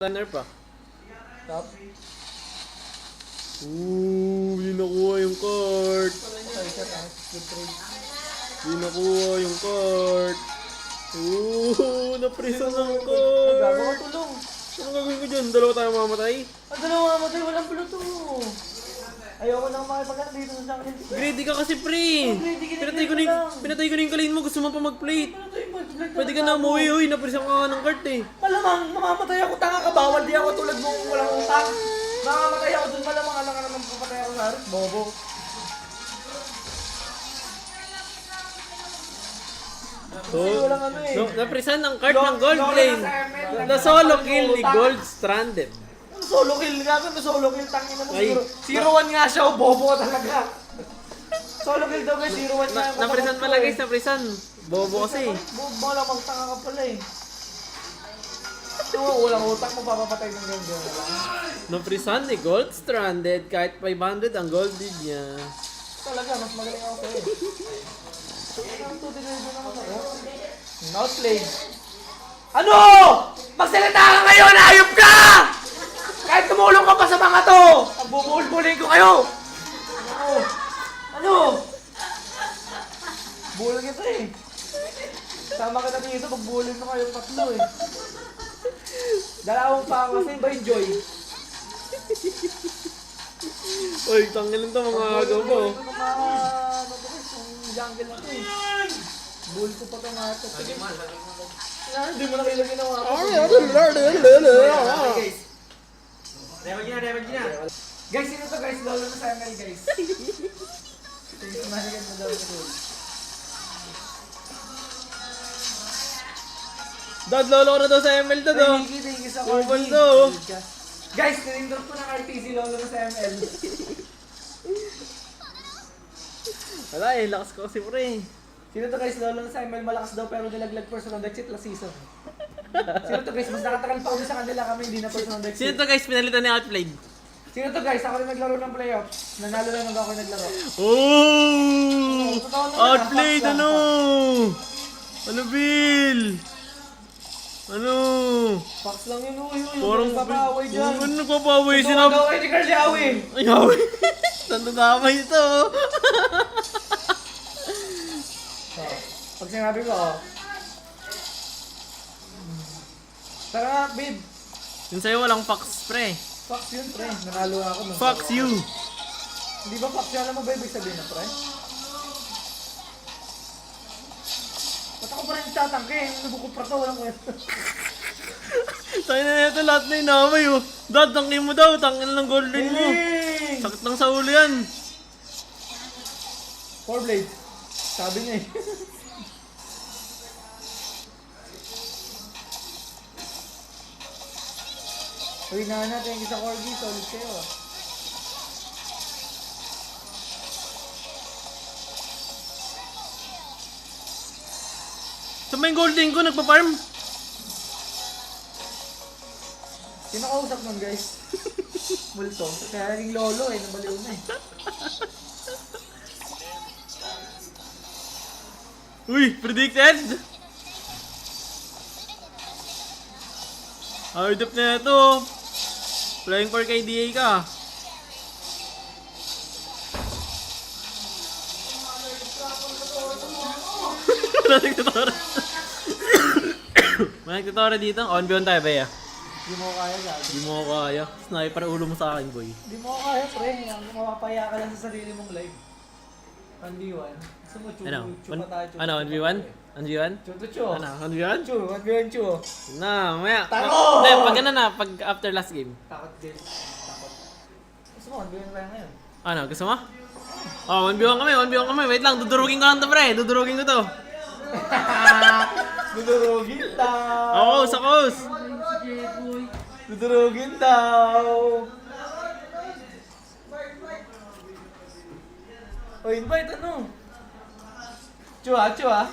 Runner pa. Top. Hindi nakuha yung card. Ay, siya, good trade. Hindi nakuha yung card. Naprison ng Ang gago card. ka tulong. Ano gagawin ko dyan? Dalawa tayo mamatay? Ang dalawa matay, walang bluto. Ayoko nang makipagano dito sa jungle. Greedy ka kasi, pre. Greedy, Pinatay ko na yung kalin mo. Gusto mo pa mag-plate. Ano to yung mag-vlog Pwede ka na umuwi. Uy, naprison ka nga ng card eh. Malamang, mamamatay ako, tanga ka, bawal di ako tulad mong walang utang. Mamamatay ako dun, malamang alam ka naman papatay ako sa harap, bobo. Kasi walang ano eh. Naprisan ng card ng Gold Flame. Na solo kill ni Gold Stranded. Ano solo kill nga to? Solo kill, tangin na mo Ay. 0-1 nga siya, oh, bobo ka talaga. Solo kill daw guys, 0-1 nga. Naprisan pala guys, naprisan. Bobo kasi. Bobo, malamang tanga ka pala eh. Ito, walang utak mo, papapatay ng ganda na lang. Naprisan ni Gold Stranded kahit 500 ang gold din niya. Talaga, mas magaling ako sa'yo. Ang tutinay naman ako. Outplayed. Ano? Magsalita ka ngayon! Ayop ka! Kahit tumulong ka pa sa mga to! Ang bubulbulin ko kayo! Ano? Ano? Bull kita eh. Sama kita dito, magbulin mo kayong tatlo eh. Dalawang pa ako kasi ba yung Joy? Uy, tangin lang to mga agaw ko. Yung jungle na to eh. Bull ko pa itong ato. Hindi mo na kailang ginawa ko. Rebag niya. Guys, sino to guys? Lolo na sa ML guys. Ito yung mahaligan na lolo ko. Dad, lolo ko na daw sa ML dad oh. Thank you sa Yung Corgi. bando. Guys, tinindot ko ng RTC lolo na sa ML. Wala eh, lakas ko kasi pre. Sino to guys? Lolo na sa ML malakas daw pero nilaglag first round exit last season. Sino to guys? Mas nakatagal pa ulit sa kanila kami hindi na first round exit. Sino to guys, pinalitan ni Outplayed? Sino to guys? Ako rin naglaro ng playoffs. Nanalo lang nung ako naglaro. Oh! Totoo naman, Outplayed facts lang. ano? Ano Bill? Ano? Facts lang yun, uy. Parang nagpapaway dyan. Ano nagpapaway? Ito Sinabi. gawin ni Carly Awi. Ay, hawi. Nandadamay ito. Pag sinabi ko, oh. Tara nga, babe. Yung sa'yo walang fax, pre. Facts yun, pre. Nanalo ako. Fax you. Hindi ba facts yun? Alam mo ba ibig sabihin na, pre? Ba't ako pa rin tatangke? Nabukot pa to, walang kwento. Tayo na ito lahat na inamay oh. Dad, tangin mo daw. Tangin ng golden mo. Hiling! Sakit lang sa ulo yan. 4 blades. Sabi niya eh. Uy, Nana, thank you sa Corgi. Solid kayo ah. Sa may golden ko, nagpa-farm. Sino kausap nun, guys? Multo. Kaya naging lolo eh. Nabaliw na eh. Uy, predicted. Hard up na ito. Flying for KDA ka. Wala nagtuturo. May nagtuturo dito. On-beyond tayo ba ya? Hindi mo ko kaya, gabi. Hindi mo ako kaya. Sniper ulo mo sa akin, boy. Hindi mo ko kaya, pre. Mapapaya ka lang sa sarili mong live. 1v1. Gusto mo, chu Ano? pa tayo. Ano? 1v1? 1v1? Chu to chu. Ano? 1v1? Chu, 1v1 chu. Na, maya. Tako! Hindi, pag ano na, pag after last game. Takot din. Takot. Gusto mo, 1v1 tayo ngayon. Ano, gusto mo? Oh, 1v1 kami, 1v1 kami. Wait lang, dudurugin ko lang to, pre. Dudurugin ko to. Dudurugin daw. Oo, sa close. Dudurugin daw. O, invite ano? Chu ah.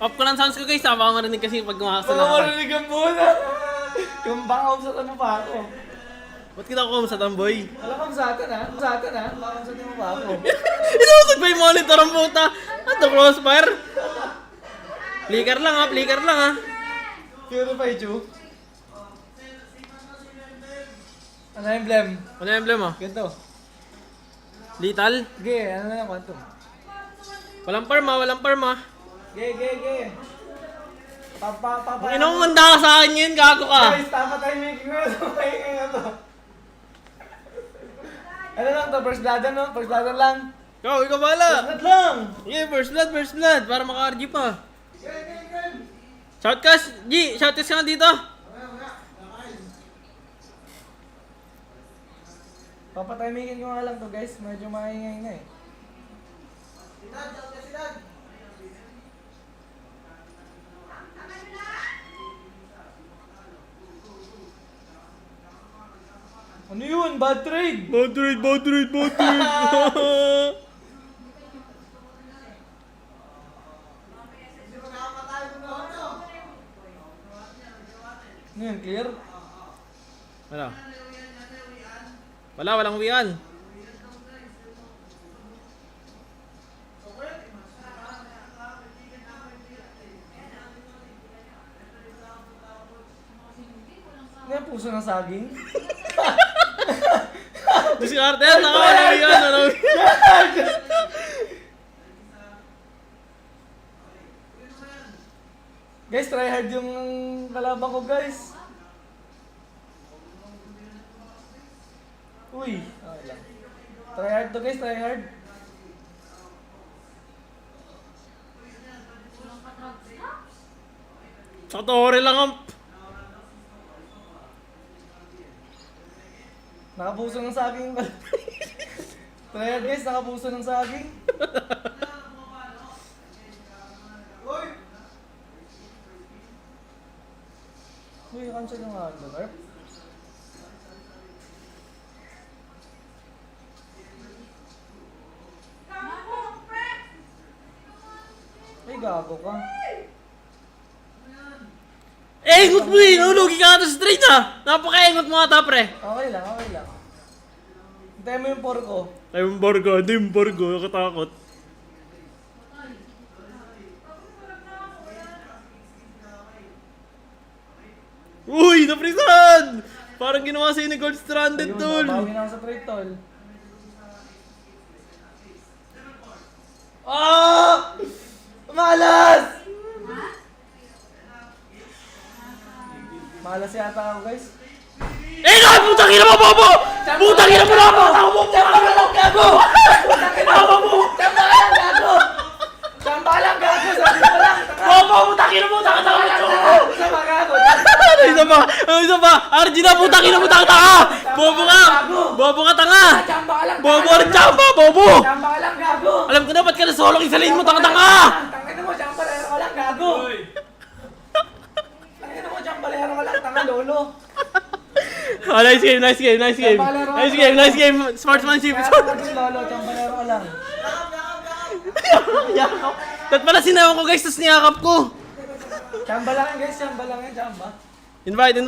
Off ko lang sounds ko guys, baka marinig kasi pag gumakasal Baka ako. marinig ang muna. Yung baka sa ano pa ako. Ba't kita ko sa tamboy? Alam kang satan ha? Satan ha? Baka sa mo pa ako. Inusog pa yung monitor ang puta. Ano, crossfire? Flicker lang ha, flicker lang ha. Purify, Chu. Ano emblem? Ano yung emblem mo? Ganito. Lethal? Ge, ano na lang, quantum. Walang parma, walang parma. Ge. Ang ina mo, manda ka sa akin ngayon, gago ka. Guys, tama tayo making mo. Making ano to. Ano lang to, first blood no? First blood lang. Ikaw bahala. First blood lang. Yeah, first blood, para maka-RG pa. Shoutcast, G, shoutcast ka nga dito. Papatimikin ko nga lang to guys, medyo maingay na eh. Ano yun? Bad trade! Bad trade. Ano yun? Clear? Ano? Walang uwian. Ano yung puso ng saging? Diskarte yan, walang uwian. Guys, try hard yung kalaban ko guys. Uy, okay lang. Try hard to guys, try hard. Sa tore lang ang... Nakapuso ng saging. Try hard guys, nakapuso ng saging. Uy, cancel yung ano, Larp. Ay, gago ka. Ingot mo eh! Nahulugi ka nga sa straight ah! Napaka-ingot mo ata pre! Okay lang. Hintayin mo yung porko. Ay, hindi yung bargo. Nakatakot. Uy! Naprisan! Parang ginawa sa'yo ni Gold Stranded, Ayun, tol! nabawi na ako sa trade, tol. Ah! Malas! Malas yata ako, guys. Putang ina mo, Bobo! Putang ina mo na ako! Tsamba ka lang, gago! Putang ina mo! Tsamba ka lang, gago! Tsamba ka lang, gago! Sabi ko lang! Bobo! Putang ina mo! Taka! Tsamba gago! Ano isa pa? RG na! Putang ina mo! Taka! Bobo ka! Bobo ka, tanga! Tsamba ka lang, Bobo ka rin tsamba! Bobo! Tsamba ka lang, gago! Alam ko na, ba't ka na solo? Isalain mo, tanga! Tangina mo, jambalero ka lang, gago! Tangina mo, jambalero ka lang, tanga, lolo! Oh, nice game. Sportsmanship. Kaya ka din, lolo, jambalero ka lang. Yakap. Ba't pala sinayaw ko guys, tapos niyakap ko. Chamba lang yan, guys, chamba lang yan, chamba. Invite.